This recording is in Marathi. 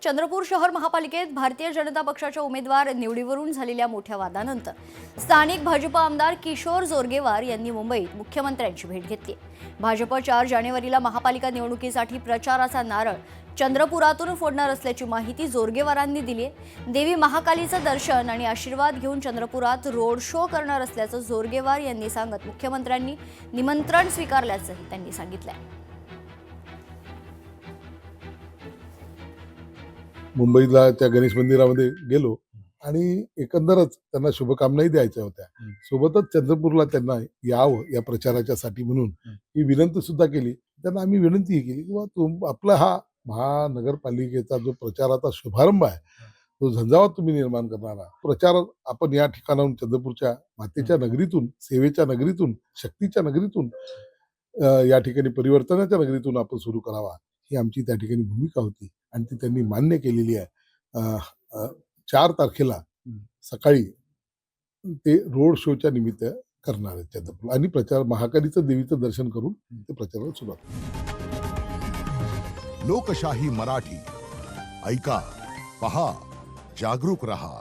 चंद्रपूर शहर महापालिकेत भारतीय जनता पक्षाच्या उमेदवार निवडीवरून झालेल्या मोठ्या वादानंतर स्थानिक भाजप आमदार किशोर जोरगेवार यांनी मुंबईत मुख्यमंत्र्यांची भेट घेतली। भाजप 4 जानेवारीला महापालिका निवडणुकीसाठी प्रचाराचा नारळ चंद्रपुरातून फोडणार असल्याची माहिती जोरगेवारांनी दिली। देवी महाकालीचं दर्शन आणि आशीर्वाद घेऊन चंद्रपुरात रोड शो करणार असल्याचं जोरगेवार यांनी सांगत मुख्यमंत्र्यांनी निमंत्रण स्वीकारल्याचंही त्यांनी सांगितलंय। मुंबईला त्या गणेश मंदिरामध्ये गेलो आणि एकंदरच त्यांना शुभकामनाही द्यायच्या होत्या। सोबतच चंद्रपूरला त्यांना यावं या प्रचाराच्यासाठी म्हणून ही विनंती सुद्धा केली। त्यांना आम्ही विनंती केली की आपला हा महानगरपालिकेचा जो प्रचाराचा शुभारंभ आहे तो झंझावात तुम्ही निर्माण करणारा प्रचार आपण या ठिकाणाहून चंद्रपूरच्या मातेच्या नगरीतून, सेवेच्या नगरीतून, शक्तीच्या नगरीतून या ठिकाणी परिवर्तनाच्या नगरीतून आपण सुरू करावा ही आमची त्या ठिकाणी भूमिका होती आणि ती त्यांनी मान्य केलेली आहे। 4 तारखेला सकाळी ते रोड शोच्या निमित्त करणार आहेत चंद्रपूर आणि प्रचार महाकालीचं देवीचं दर्शन करून ते प्रचाराला सुरुवात। लोकशाही मराठी ऐका, पहा, जागरूक रहा।